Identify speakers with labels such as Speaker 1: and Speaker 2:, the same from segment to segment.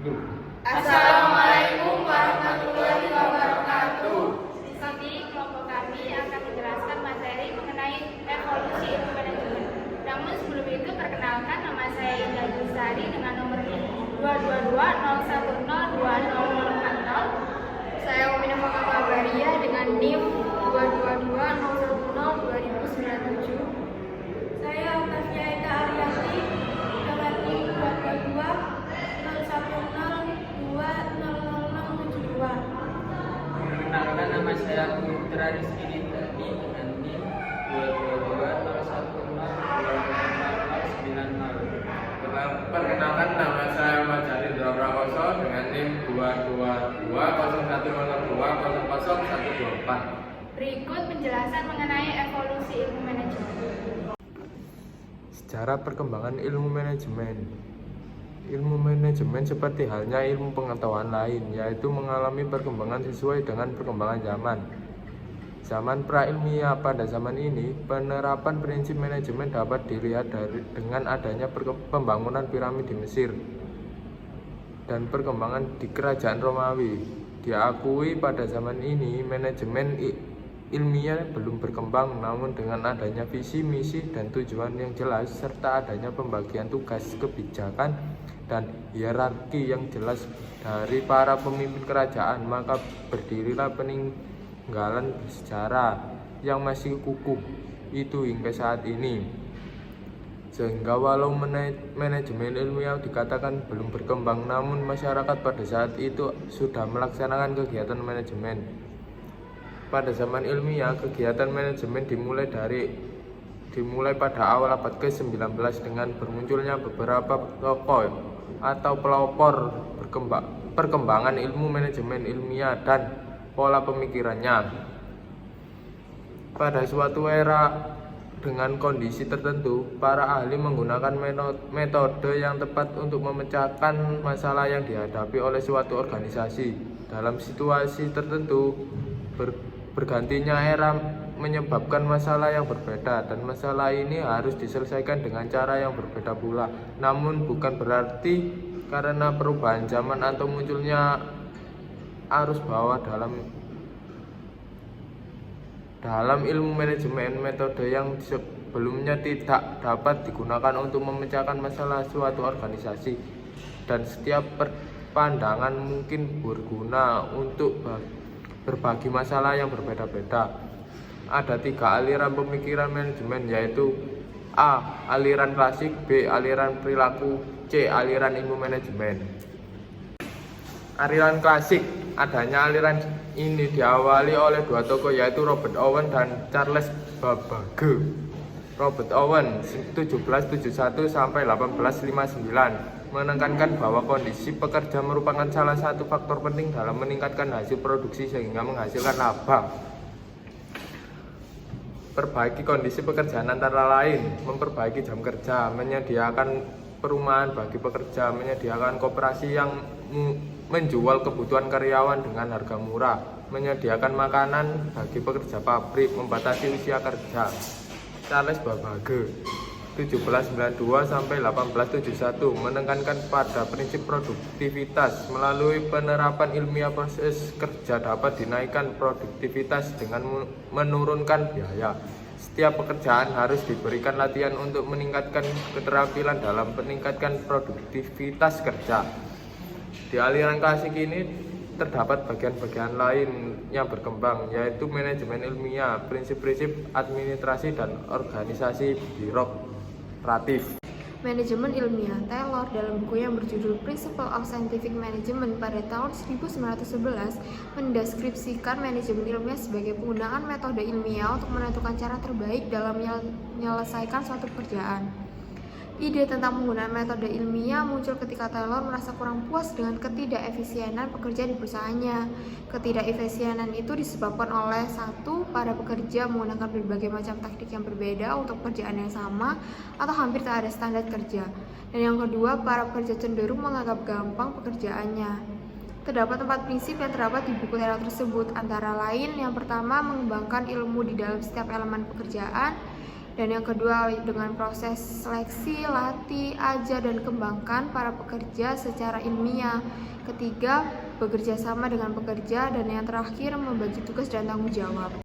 Speaker 1: Assalamualaikum warahmatullahi wabarakatuh.
Speaker 2: Di kelompok kami akan menjelaskan materi mengenai evolusi ilmu manajemen. Namun sebelum itu perkenalkan, nama saya Indah Yusari dengan nomor 22201020040.
Speaker 3: Saya Umina Fakabaria dengan NIM 222012097.
Speaker 4: Saya Octavia Eka Ariyanti dengan NIM 22201020072.
Speaker 1: Perkenalkan, nama saya Putra Rizky Ditani dengan NIM 22201020090.
Speaker 5: Perkenalkan, nama saya Majari Indra Prakoso dengan NIM 2220102000124.
Speaker 2: Berikut penjelasan mengenai evolusi ilmu manajemen.
Speaker 6: Sejarah perkembangan ilmu manajemen. Ilmu manajemen seperti halnya ilmu pengetahuan lain, yaitu mengalami perkembangan sesuai dengan perkembangan zaman. Zaman pra-ilmiah. Pada zaman ini, penerapan prinsip manajemen dapat dilihat dengan adanya pembangunan piramid di Mesir dan perkembangan di kerajaan Romawi. Diakui pada zaman ini manajemen ilmiah belum berkembang, namun dengan adanya visi, misi, dan tujuan yang jelas serta adanya pembagian tugas, kebijakan, dan hierarki yang jelas dari para pemimpin kerajaan, maka berdirilah peninggalan bersejarah yang masih kukuh itu hingga saat ini. Sehingga walau manajemen ilmiah dikatakan belum berkembang, namun masyarakat pada saat itu sudah melaksanakan kegiatan manajemen. Pada zaman ilmiah, kegiatan manajemen dimulai pada awal abad ke-19 dengan bermunculnya beberapa tokoh atau pelopor perkembangan ilmu manajemen ilmiah dan pola pemikirannya. Pada suatu era dengan kondisi tertentu, para ahli menggunakan metode yang tepat untuk memecahkan masalah yang dihadapi oleh suatu organisasi. Dalam situasi tertentu, bergantinya era menyebabkan masalah yang berbeda, dan masalah ini harus diselesaikan dengan cara yang berbeda pula. Namun bukan berarti karena perubahan zaman atau munculnya arus bawah dalam ilmu manajemen, metode yang sebelumnya tidak dapat digunakan untuk memecahkan masalah suatu organisasi, dan setiap pandangan mungkin berguna untuk berbagi masalah yang berbeda-beda. Ada 3 aliran pemikiran manajemen, yaitu A. Aliran klasik, B. Aliran perilaku, C. Aliran ilmu manajemen. Aliran klasik. Adanya aliran ini diawali oleh 2 tokoh, yaitu Robert Owen dan Charles Babbage. Robert Owen 1771 sampai 1859 menekankan bahwa kondisi pekerja merupakan salah satu faktor penting dalam meningkatkan hasil produksi sehingga menghasilkan laba. Perbaiki kondisi pekerjaan antara lain memperbaiki jam kerja, menyediakan perumahan bagi pekerja, menyediakan koperasi yang menjual kebutuhan karyawan dengan harga murah, menyediakan makanan bagi pekerja pabrik, membatasi usia kerja. Charles Babbage 1792 sampai 1871 menekankan pada prinsip produktivitas. Melalui penerapan ilmiah, proses kerja dapat dinaikkan produktivitas dengan menurunkan biaya. Setiap pekerjaan harus diberikan latihan untuk meningkatkan keterampilan dalam meningkatkan produktivitas kerja. Di aliran klasik ini terdapat bagian-bagian lain yang berkembang, yaitu manajemen ilmiah, prinsip-prinsip administrasi dan organisasi birokratif.
Speaker 3: Manajemen ilmiah. Taylor dalam buku yang berjudul Principles of Scientific Management pada tahun 1911 mendeskripsikan manajemen ilmiah sebagai penggunaan metode ilmiah untuk menentukan cara terbaik dalam menyelesaikan suatu pekerjaan. Ide tentang penggunaan metode ilmiah muncul ketika Taylor merasa kurang puas dengan ketidakefisienan pekerja di perusahaannya. Ketidakefisienan itu disebabkan oleh 1. Para pekerja menggunakan berbagai macam taktik yang berbeda untuk pekerjaan yang sama atau hampir tak ada standar kerja. Dan yang kedua, para pekerja cenderung menganggap gampang pekerjaannya. Terdapat 4 prinsip yang terdapat di buku Taylor tersebut, antara lain yang pertama, mengembangkan ilmu di dalam setiap elemen pekerjaan. Dan yang kedua, dengan proses seleksi, latih, ajar, dan kembangkan para pekerja secara ilmiah. Ketiga, bekerja sama dengan pekerja. Dan yang terakhir, membagi tugas dan tanggung jawab.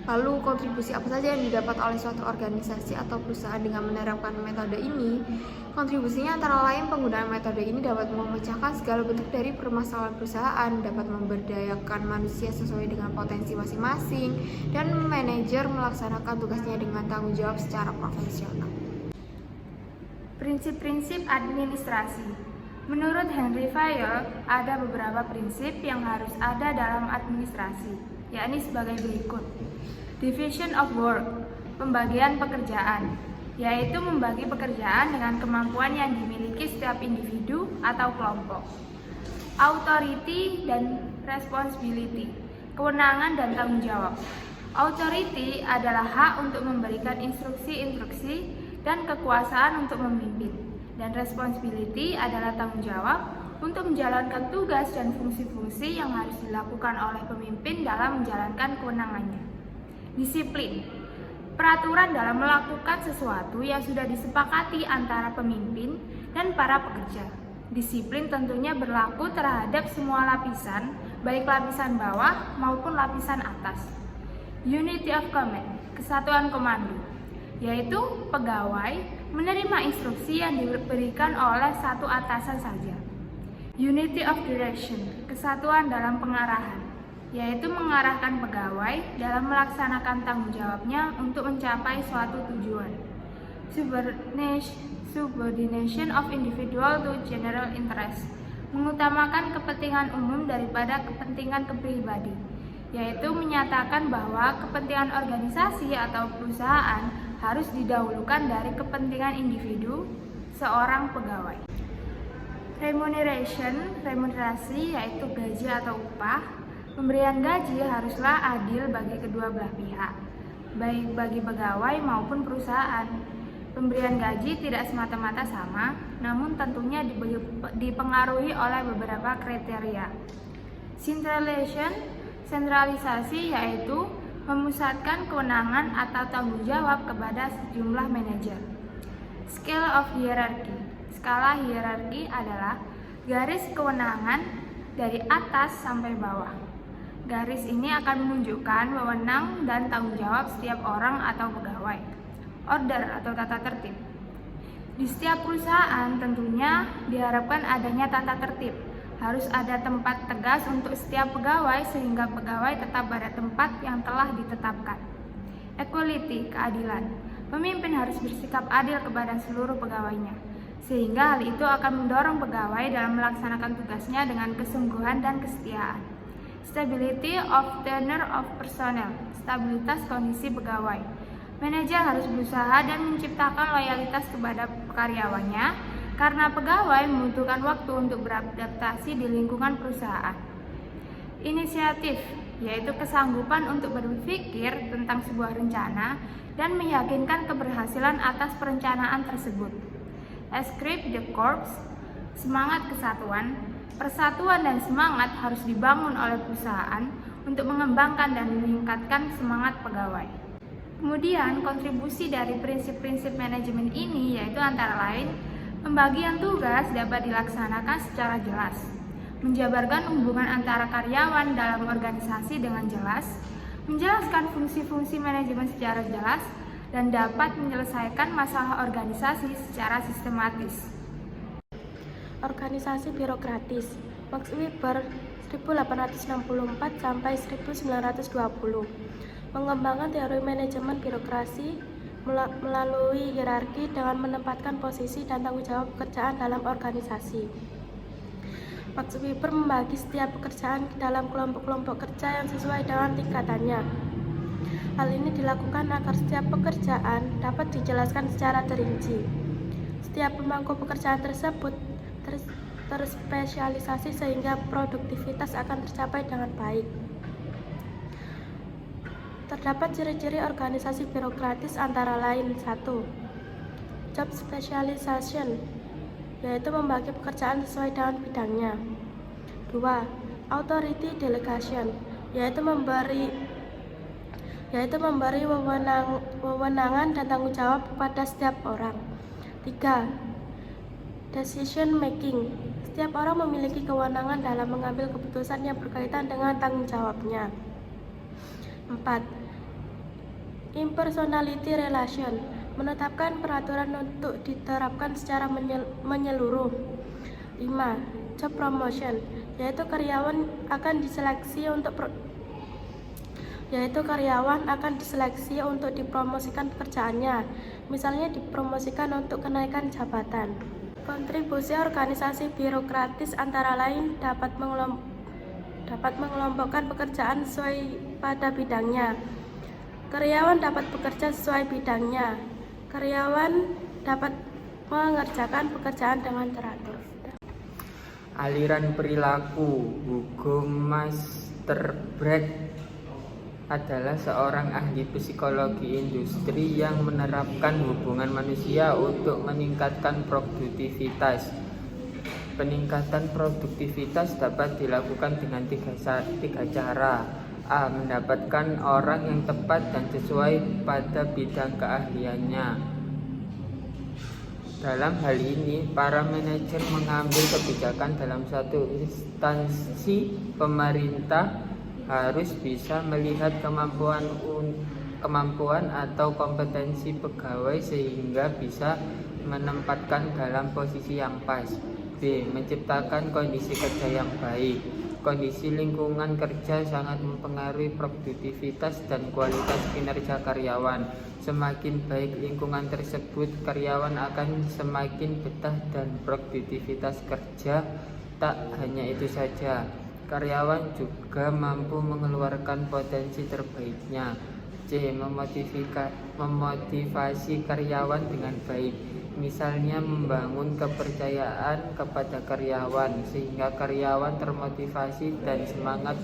Speaker 3: Lalu, kontribusi apa saja yang didapat oleh suatu organisasi atau perusahaan dengan menerapkan metode ini? Kontribusinya antara lain penggunaan metode ini dapat memecahkan segala bentuk dari permasalahan perusahaan, dapat memberdayakan manusia sesuai dengan potensi masing-masing, dan manajer melaksanakan tugasnya dengan tanggung jawab secara profesional.
Speaker 2: Prinsip-prinsip administrasi. Menurut Henry Fayol, ada beberapa prinsip yang harus ada dalam administrasi, yakni sebagai berikut. Division of work, pembagian pekerjaan, yaitu membagi pekerjaan dengan kemampuan yang dimiliki setiap individu atau kelompok. Authority dan responsibility, kewenangan dan tanggung jawab. Authority adalah hak untuk memberikan instruksi-instruksi dan kekuasaan untuk memimpin, dan responsibility adalah tanggung jawab untuk menjalankan tugas dan fungsi-fungsi yang harus dilakukan oleh pemimpin dalam menjalankan kewenangannya. Disiplin, peraturan dalam melakukan sesuatu yang sudah disepakati antara pemimpin dan para pekerja. Disiplin tentunya berlaku terhadap semua lapisan, baik lapisan bawah maupun lapisan atas. Unity of command, kesatuan komando, yaitu pegawai menerima instruksi yang diberikan oleh satu atasan saja. Unity of direction, kesatuan dalam pengarahan, yaitu mengarahkan pegawai dalam melaksanakan tanggung jawabnya untuk mencapai suatu tujuan. Subordination of individual to general interest, mengutamakan kepentingan umum daripada kepentingan pribadi, yaitu menyatakan bahwa kepentingan organisasi atau perusahaan harus didahulukan dari kepentingan individu seorang pegawai. Remunerasi yaitu gaji atau upah. Pemberian gaji haruslah adil bagi kedua belah pihak, baik bagi pegawai maupun perusahaan. Pemberian gaji tidak semata-mata sama, namun tentunya dipengaruhi oleh beberapa kriteria. Sentralisasi yaitu memusatkan kewenangan atau tanggung jawab kepada sejumlah manajer. Scale of hierarchy, skala hierarki adalah garis kewenangan dari atas sampai bawah. Garis ini akan menunjukkan wewenang dan tanggung jawab setiap orang atau pegawai. Order atau tata tertib. Di setiap perusahaan tentunya diharapkan adanya tata tertib. Harus ada tempat tegas untuk setiap pegawai sehingga pegawai tetap pada tempat yang telah ditetapkan. Equality, keadilan. Pemimpin harus bersikap adil kepada seluruh pegawainya, sehingga hal itu akan mendorong pegawai dalam melaksanakan tugasnya dengan kesungguhan dan kesetiaan. Stability of tenure of personnel, stabilitas kondisi pegawai. Manajer harus berusaha dan menciptakan loyalitas kepada karyawannya karena pegawai membutuhkan waktu untuk beradaptasi di lingkungan perusahaan. Inisiatif, yaitu kesanggupan untuk berpikir tentang sebuah rencana dan meyakinkan keberhasilan atas perencanaan tersebut. Esprit de corps, semangat kesatuan. Persatuan dan semangat harus dibangun oleh perusahaan untuk mengembangkan dan meningkatkan semangat pegawai. Kemudian, kontribusi dari prinsip-prinsip manajemen ini yaitu antara lain, pembagian tugas dapat dilaksanakan secara jelas, menjabarkan hubungan antara karyawan dalam organisasi dengan jelas, menjelaskan fungsi-fungsi manajemen secara jelas, dan dapat menyelesaikan masalah organisasi secara sistematis.
Speaker 4: Organisasi birokratis, Max Weber 1864 sampai 1920, mengembangkan teori manajemen birokrasi melalui hierarki dengan menempatkan posisi dan tanggung jawab pekerjaan dalam organisasi. Max Weber membagi setiap pekerjaan dalam kelompok-kelompok kerja yang sesuai dengan tingkatannya. Hal ini dilakukan agar setiap pekerjaan dapat dijelaskan secara terinci. Setiap pemangku pekerjaan tersebut terspesialisasi sehingga produktivitas akan tercapai dengan baik. Terdapat ciri-ciri organisasi birokratis antara lain: 1. Job specialization, yaitu membagi pekerjaan sesuai dengan bidangnya. 2. Authority delegation, yaitu memberi yaitu memberi wewenangan dan tanggung jawab kepada setiap orang. 3. Decision making. Setiap orang memiliki kewenangan dalam mengambil keputusan yang berkaitan dengan tanggung jawabnya. 4. Impersonality relation. Menetapkan peraturan untuk diterapkan secara menyeluruh. 5. Job promotion, yaitu karyawan akan diseleksi untuk dipromosikan pekerjaannya, misalnya dipromosikan untuk kenaikan jabatan. Kontribusi organisasi birokratis antara lain dapat mengelompokkan pekerjaan sesuai pada bidangnya. Karyawan dapat bekerja sesuai bidangnya. Karyawan dapat mengerjakan pekerjaan dengan teratur.
Speaker 1: Aliran perilaku. Hugo Masterbrad adalah seorang ahli psikologi industri yang menerapkan hubungan manusia untuk meningkatkan produktivitas. Peningkatan produktivitas dapat dilakukan dengan tiga cara. A. Mendapatkan orang yang tepat dan sesuai pada bidang keahliannya. Dalam hal ini, para manajer mengambil kebijakan dalam suatu instansi pemerintah harus bisa melihat kemampuan atau kompetensi pegawai sehingga bisa menempatkan dalam posisi yang pas. B. Menciptakan kondisi kerja yang baik. Kondisi lingkungan kerja sangat mempengaruhi produktivitas dan kualitas kinerja karyawan. Semakin baik lingkungan tersebut, karyawan akan semakin betah dan produktivitas kerja. Tak hanya itu saja, karyawan juga mampu mengeluarkan potensi terbaiknya. C. Memotivasi karyawan dengan baik. Misalnya membangun kepercayaan kepada karyawan sehingga karyawan termotivasi dan semangat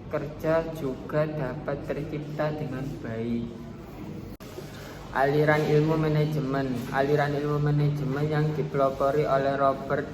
Speaker 1: kerja juga dapat tercipta dengan baik. Aliran ilmu manajemen. Aliran ilmu manajemen yang dipelopori oleh Robert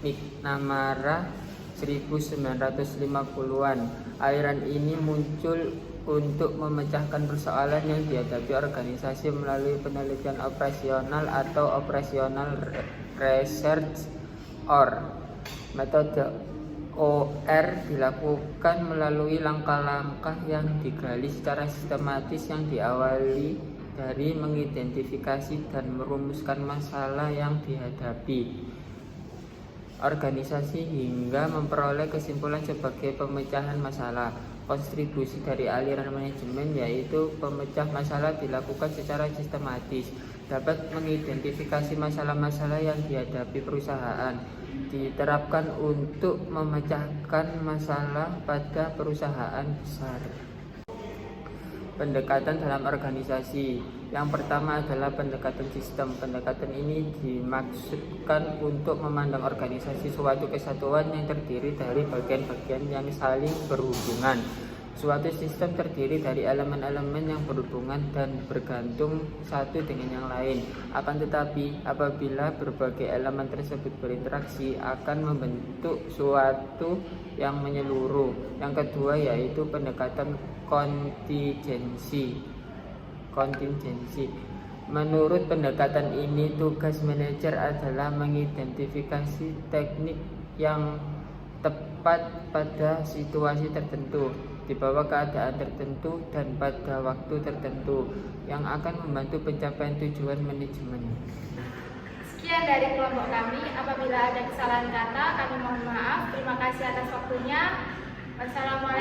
Speaker 1: McNamara 1950-an. Aliran ini muncul untuk memecahkan persoalan yang dihadapi organisasi melalui penelitian operasional atau operational research OR. Metode OR dilakukan melalui langkah-langkah yang digali secara sistematis yang diawali dari mengidentifikasi dan merumuskan masalah yang dihadapi organisasi hingga memperoleh kesimpulan sebagai pemecahan masalah. Kontribusi dari aliran manajemen yaitu pemecah masalah dilakukan secara sistematis, dapat mengidentifikasi masalah-masalah yang dihadapi perusahaan, diterapkan untuk memecahkan masalah pada perusahaan besar. Pendekatan dalam organisasi. Yang pertama adalah pendekatan sistem. Pendekatan ini dimaksudkan untuk memandang organisasi suatu kesatuan yang terdiri dari bagian-bagian yang saling berhubungan. Suatu sistem terdiri dari elemen-elemen yang berhubungan dan bergantung satu dengan yang lain. Akan tetapi, apabila berbagai elemen tersebut berinteraksi, akan membentuk suatu yang menyeluruh. Yang kedua yaitu pendekatan kontingensi. Menurut pendekatan ini, tugas manajer adalah mengidentifikasi teknik yang tepat pada situasi tertentu, di bawah keadaan tertentu dan pada waktu tertentu yang akan membantu pencapaian tujuan manajemen.
Speaker 2: Sekian dari kelompok kami. Apabila ada kesalahan kata, kami mohon maaf. Terima kasih atas waktunya. Wassalamualaikum.